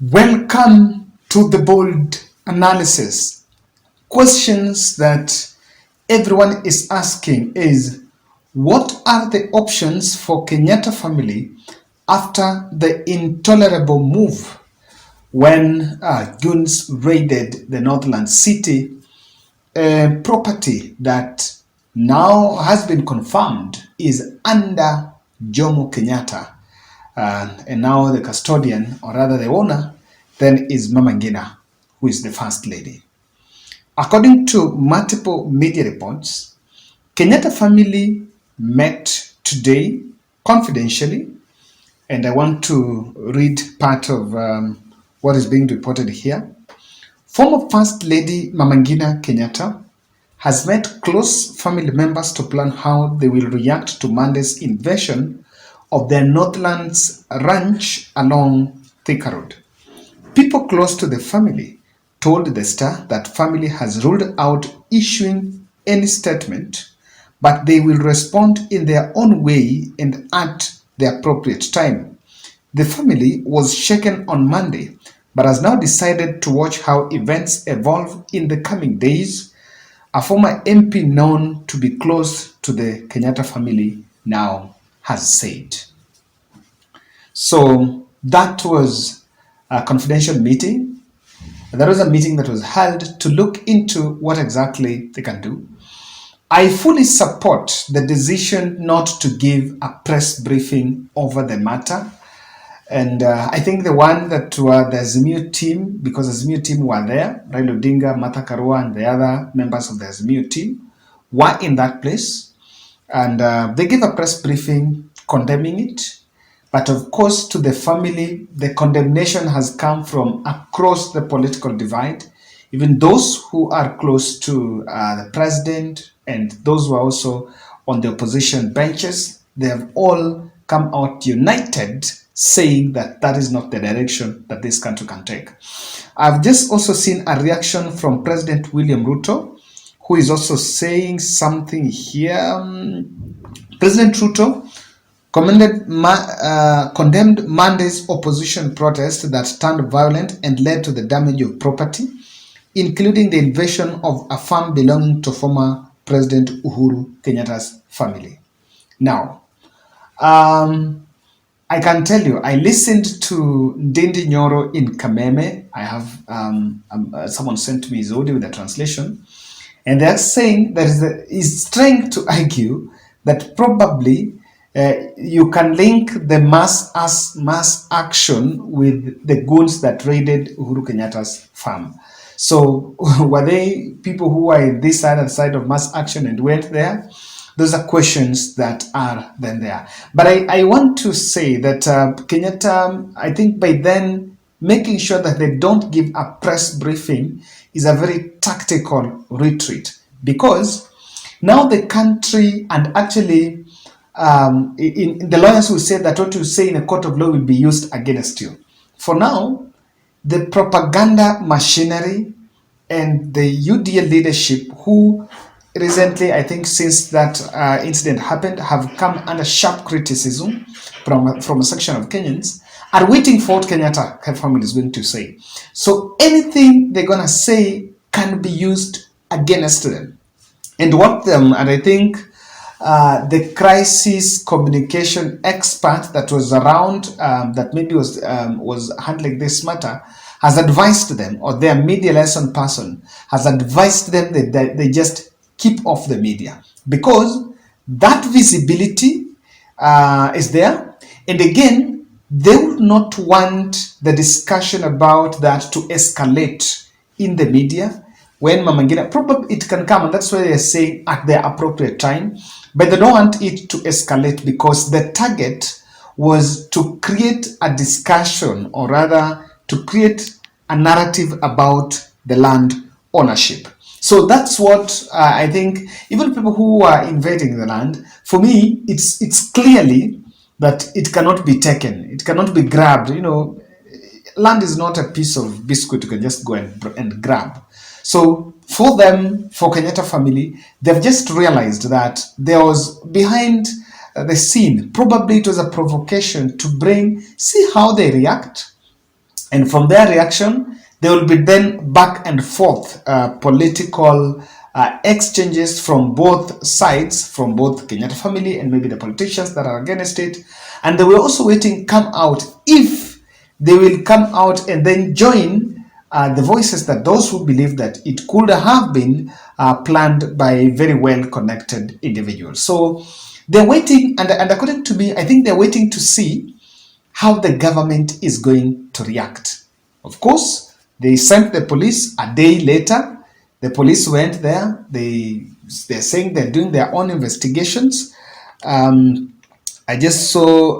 Welcome to the bold analysis. Questions that everyone is asking is, what are the options for Kenyatta family after the intolerable move when goons raided the Northland City, a property that now has been confirmed is under Jomo Kenyatta, and now the custodian, or rather the owner, then is Mama Ngina, who is the first lady. According to multiple media reports, Kenyatta family met today confidentially, and I want to read part of what is being reported here. Former First Lady Mama Ngina Kenyatta has met close family members to plan how they will react to Monday's invasion of their Northlands ranch along Thika Road. People close to the family told the Star that family has ruled out issuing any statement, but they will respond in their own way and at the appropriate time. The family was shaken on Monday, but has now decided to watch how events evolve in the coming days. A former MP known to be close to the Kenyatta family now has said. So that was a confidential meeting. There was a meeting that was held to look into what exactly they can do. I fully support the decision not to give a press briefing over the matter. And I think the one that were the Azimio team, because the Azimio team were there, Raila Odinga, Martha Karua, and the other members of the Azimio team were in that place. And they gave a press briefing condemning it. But of course, to the family, the condemnation has come from across the political divide. Even those who are close to the president and those who are also on the opposition benches, they have all come out united, saying that that is not the direction that this country can take. I've just also seen a reaction from President William Ruto, who is also saying something here. President Ruto condemned Monday's opposition protest that turned violent and led to the damage of property, including the invasion of a farm belonging to former President Uhuru Kenyatta's family. Now, I can tell you, I listened to Ndindi Nyoro in Kameme. I have someone sent me his audio with the translation, and they're saying that he's trying to argue that probably you can link the mass action with the goons that raided Uhuru Kenyatta's farm. So were they people who were in this side of mass action and went there? Those are questions that are then there. But I want to say that Kenyatta, I think by then, making sure that they don't give a press briefing is a very tactical retreat, because now the country, and actually in the lawyers will say that what you say in a court of law will be used against you. For now, the propaganda machinery and the UDA leadership, who recently, I think since that incident happened, have come under sharp criticism from a section of Kenyans, are waiting for what Kenyatta family is going to say. So anything they're going to say can be used against them. And I think the crisis communication expert that was around, that maybe was handling this matter, has advised them, or their media liaison person has advised them that they just keep off the media, because that visibility is there. And again, they would not want the discussion about that to escalate in the media. When Mama Ngina, probably it can come, and that's why they're saying at the appropriate time, but they don't want it to escalate, because the target was to create a discussion, or rather to create a narrative about the land ownership. So that's what I think. Even people who are invading the land, for me, it's clearly that it cannot be taken, it cannot be grabbed. Land is not a piece of biscuit you can just go and grab. So for them, for Kenyatta family, they've just realized that there was behind the scene, probably it was a provocation to see how they react, And from their reaction, there will be then back and forth political exchanges from both sides, from both Kenyatta family and maybe the politicians that are against it. And they were also waiting come out if they will come out and then join the voices that those who believe that it could have been planned by very well connected individuals. So they're waiting, and according to me, I think they're waiting to see how the government is going to react. Of course, they sent the police a day later. The police went there. They're saying they're doing their own investigations. I just saw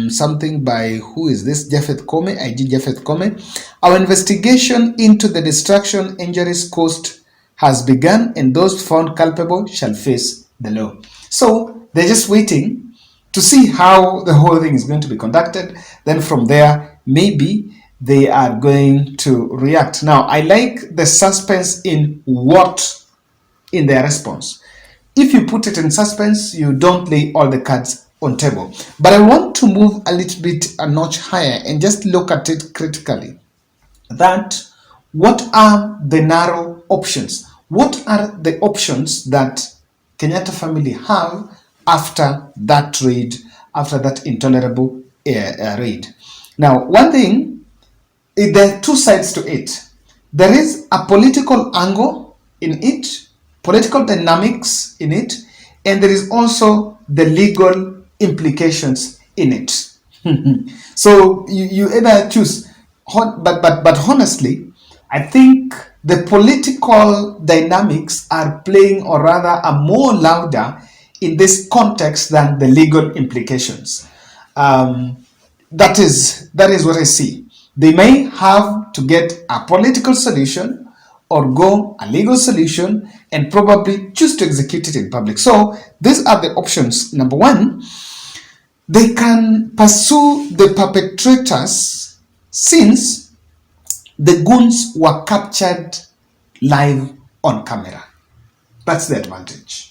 something by, who is this? Japheth Kome, IG Japheth Kome. Our investigation into the destruction injuries caused has begun, and those found culpable shall face the law. So they're just waiting to see how the whole thing is going to be conducted. Then from there, maybe they are going to react. Now, I like the suspense in their response. If you put it in suspense, you don't lay all the cards on table. But I want to move a little bit a notch higher and just look at it critically. That what are the narrow options? What are the options that Kenyatta family have after that raid, after that intolerable raid? Now, one thing, there are two sides to it. There is a political angle in it, political dynamics in it, and there is also the legal implications in it. So you either choose, but honestly, I think the political dynamics are playing, or rather are more louder in this context than the legal implications. That is what I see. They may have to get a political solution or go a legal solution and probably choose to execute it in public. So these are the options. Number one, they can pursue the perpetrators since the goons were captured live on camera. That's the advantage.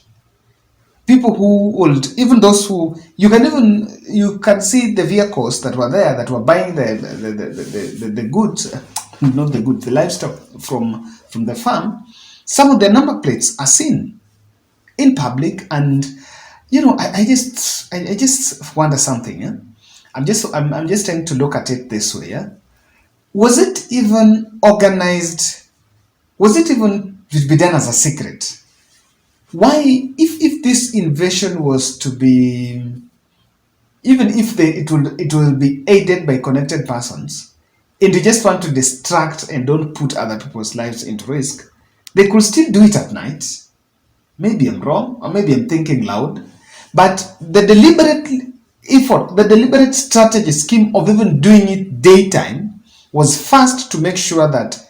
People who would, even those who, you can see the vehicles that were there, that were buying the goods, not the goods, the livestock from the farm. Some of their number plates are seen in public, and I just wonder something. Yeah? I'm just trying to look at it this way. Yeah? Was it even organized? Was it even to be done as a secret? Why, if this invasion was to be, even if it will be aided by connected persons, and they just want to distract and don't put other people's lives into risk, they could still do it at night. Maybe I'm wrong, or maybe I'm thinking loud, but the deliberate effort, the deliberate strategy scheme of even doing it daytime was first to make sure that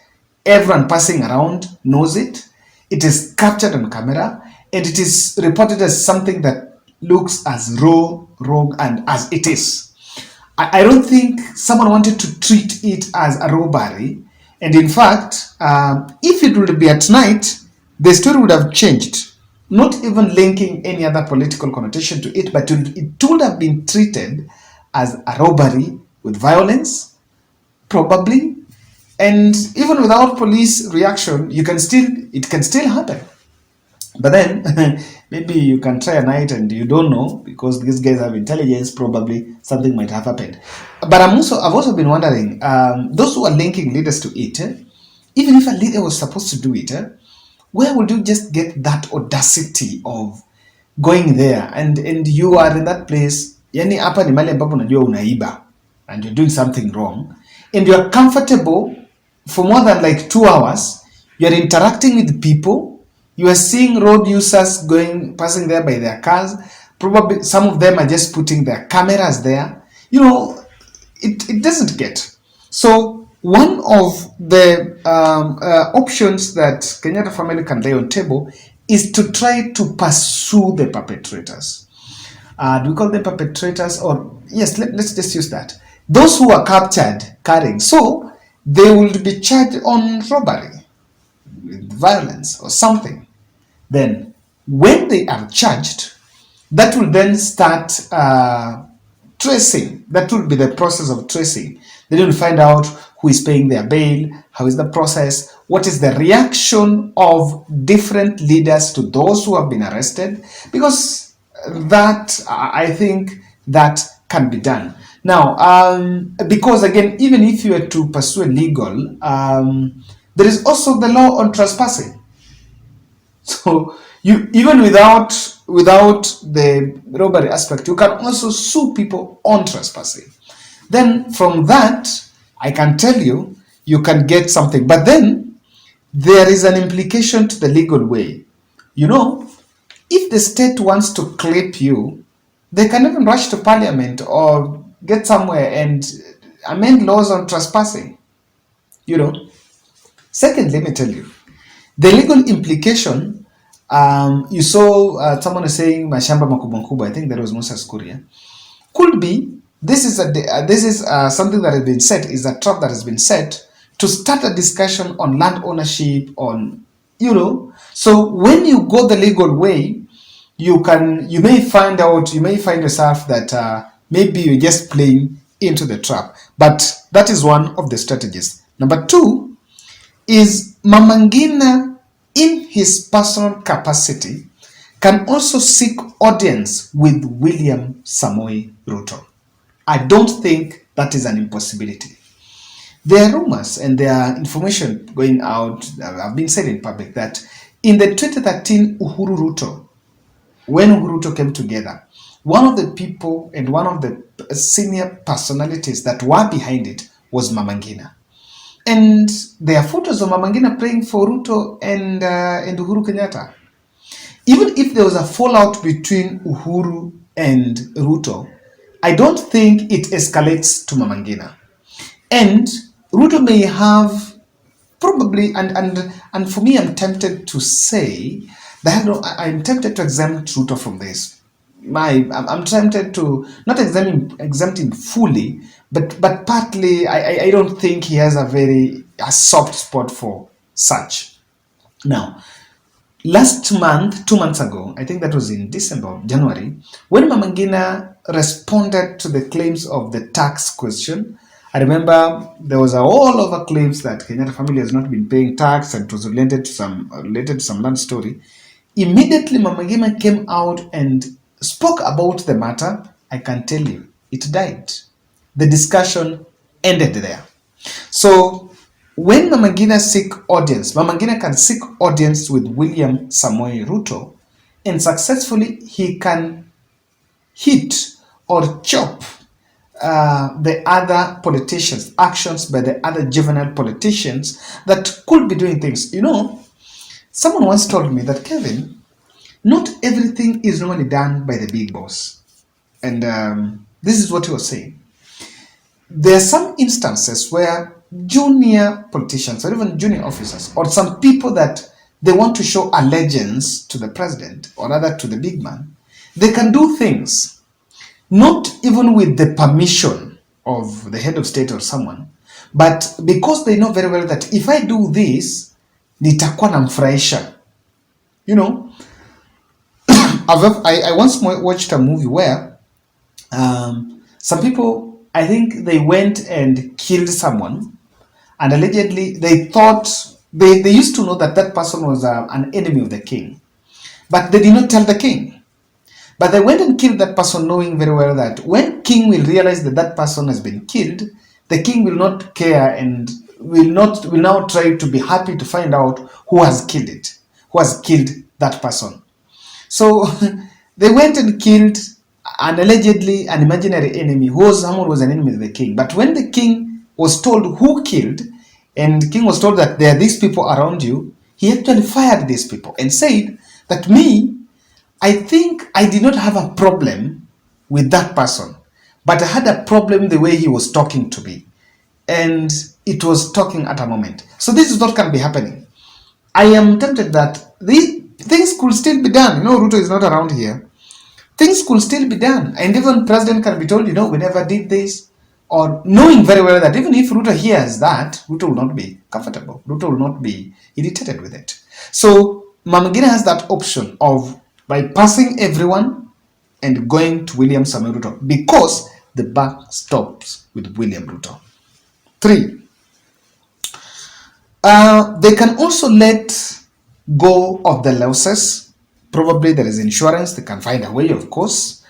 everyone passing around knows it. It is captured on camera, and it is reported as something that looks as raw, wrong, and as it is. I don't think someone wanted to treat it as a robbery. And in fact, if it would be at night, the story would have changed. Not even linking any other political connotation to it, but it would have been treated as a robbery with violence, probably. And even without police reaction, it can still happen. But then maybe you can try a night and you don't know, because these guys have intelligence, probably something might have happened. But I've also been wondering, those who are linking leaders to it, even if a leader was supposed to do it, where would you just get that audacity of going there and you are in that place, yani hapa ni mahali ambapo unajua unaiba and you're doing something wrong, and you're comfortable for more than like 2 hours, you're interacting with people, you are seeing road users passing there by their cars, probably some of them are just putting their cameras there, it doesn't get. So one of the options that Kenyatta family can lay on table is to try to pursue the perpetrators. Do we call them perpetrators? Or yes, let's just use that. Those who are captured carrying. So they will be charged on robbery, violence, or something. Then when they are charged, that will then start tracing. That will be the process of tracing. They will find out who is paying their bail, how is the process, what is the reaction of different leaders to those who have been arrested, because that, I think that can be done. Now, because again, even if you were to pursue legal, there is also the law on trespassing. So you, even without the robbery aspect, you can also sue people on trespassing. Then from that, I can tell you, you can get something. But then there is an implication to the legal way. You know, if the state wants to clip you, they can even rush to parliament or get somewhere and amend laws on trespassing. You know. Second, let me tell you, the legal implication. You saw someone is saying mashamba makubwa makubwa. I think that was Moses Kuria. Could be this is something that has been set, is a trap that has been set to start a discussion on land ownership, on, you know. So when you go the legal way, you may find yourself that maybe you're just playing into the trap. But that is one of the strategies. Number two is Mama Ngina, in his personal capacity, can also seek audience with William Samoei Ruto. I don't think that is an impossibility. There are rumors and there are information going out, have been said in public, that in the 2013 Uhuru Ruto, when Uhuru Ruto came together, one of the people and one of the senior personalities that were behind it was Mama Ngina. And there are photos of Mama Ngina praying for Ruto and Uhuru Kenyatta. Even if there was a fallout between Uhuru and Ruto, I don't think it escalates to Mama Ngina. And Ruto may have probably, and for me, I'm tempted to say that I'm tempted to exempt Ruto from this. I'm tempted to not exempt him fully, but partly I don't think he has a soft spot for such. Now, last month, 2 months ago, I think that was in December, January, when Mama Ngina responded to the claims of the tax question. I remember there was all over claims that Kenyatta family has not been paying tax, and it was related to some land story. Immediately, Mama Ngina came out and spoke about the matter. I can tell you, it died. The discussion ended there. So when Mama Ngina can seek audience with William Samoei Ruto, and successfully he can hit or chop the other politicians, actions by the other juvenile politicians that could be doing things. You know, someone once told me that, Kevin, not everything is normally done by the big boss. And this is what he was saying. There are some instances where junior politicians or even junior officers or some people that they want to show allegiance to the president or rather to the big man, they can do things not even with the permission of the head of state or someone, but because they know very well that if I do this, nitakuwa namfurahisha. You know, I once watched a movie where some people, I think they went and killed someone, and allegedly they thought, they used to know that that person was an enemy of the king, but they did not tell the king. But they went and killed that person, knowing very well that when king will realize that that person has been killed, the king will not care and will now try to be happy to find out who has killed that person. So they went and killed an allegedly an imaginary enemy someone was an enemy of the king. But when the king was told who killed, and the king was told that there are these people around you, he actually fired these people and said that I think I did not have a problem with that person, but I had a problem the way he was talking to me. And it was talking at a moment. So this is what can be happening. I am tempted that these things could still be done. You know, Ruto is not around here. Things could still be done. And even president can be told, you know, we never did this. Or knowing very well that even if Ruto hears that, Ruto will not be comfortable. Ruto will not be irritated with it. So Mama Ngina has that option of bypassing everyone and going to William Samoei Ruto because the buck stops with William Ruto. 3, They can also let go of the losses. Probably there is insurance. They can find a way, of course,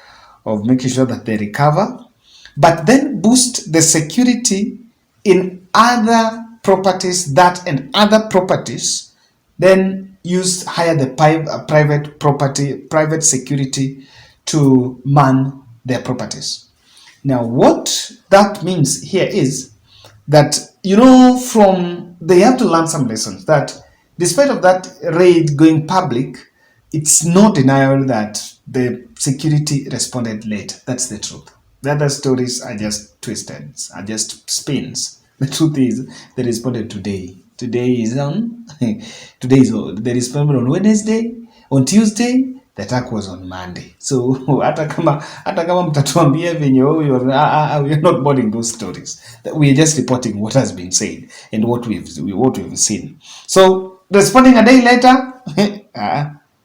of making sure that they recover, but then boost the security in other properties, that and other properties, then hire the private security to man their properties. Now, what that means here is that, from they have to learn some lessons, that despite of that raid going public, it's no denial that the security responded late. That's the truth. The other stories are just twisted, are just spins. The truth is they responded today. Today is on today is they responded on Wednesday, on Tuesday. The attack was on Monday. So hata kama mtatuambia venye we are not boarding those stories. We are just reporting what has been said and what we've seen. So responding a day later,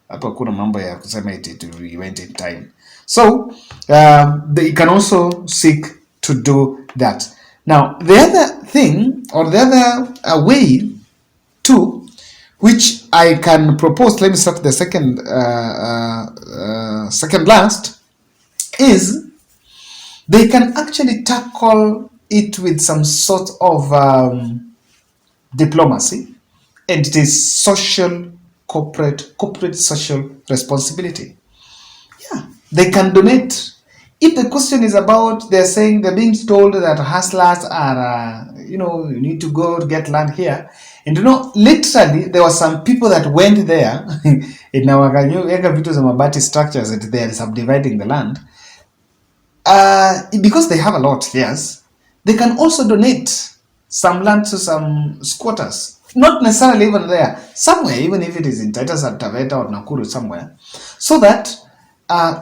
hapa kuna mambo ya kusema we went in time. So they can also seek to do that. Now the other thing, or the other way too, which I can propose, let me start the second last, is they can actually tackle it with some sort of diplomacy, and it is corporate social responsibility. Yeah, they can donate. If the question is about, they're saying, they're being told that hustlers are, you need to go get land here. And literally, there were some people that went there in our vitu za mabati structures that they are subdividing the land. Because they have a lot, yes, they can also donate some land to some squatters. Not necessarily even there, somewhere, even if it is in Taita Taveta or Nakuru somewhere, so that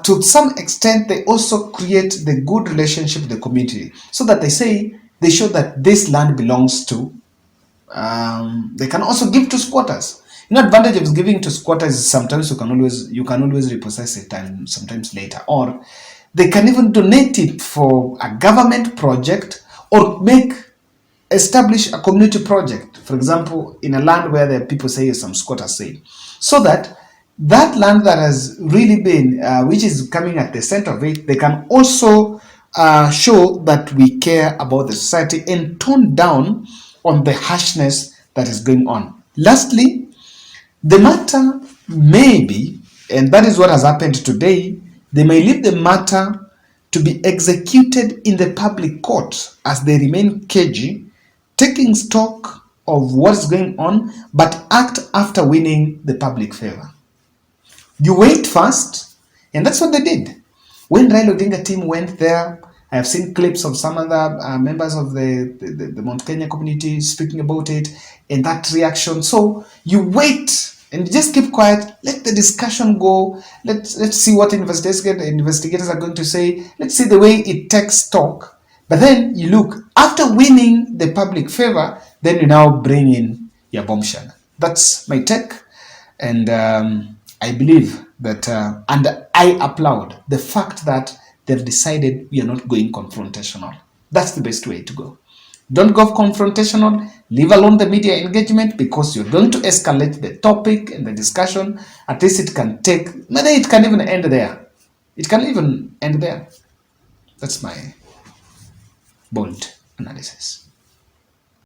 to some extent they also create the good relationship with the community, so that they show that this land belongs to. They can also give to squatters. Advantage of giving to squatters is sometimes you can always repossess it, and sometimes later, or they can even donate it for a government project, or establish a community project, for example, in a land where the people say, some squatters say, so that land that has really been, which is coming at the center of it, they can also show that we care about the society and tone down on the harshness that is going on. Lastly, the matter may be, and that is what has happened today, they may leave the matter to be executed in the public court as they remain cagey, taking stock of what's going on, but act after winning the public favor. You wait first, and that's what they did. When Raila Odinga team went there, I have seen clips of some other members of the Mount Kenya community speaking about it, and that reaction. So you wait and just keep quiet. Let the discussion go. Let's see what investigators are going to say. Let's see the way it takes stock. But then you look, after winning the public favor, then you now bring in your bombshell. That's my take, and I believe that, and I applaud the fact that they've decided we are not going confrontational. That's the best way to go. Don't go confrontational, leave alone the media engagement, because you're going to escalate the topic and the discussion. At least it can even end there. It can even end there. That's my bold analysis.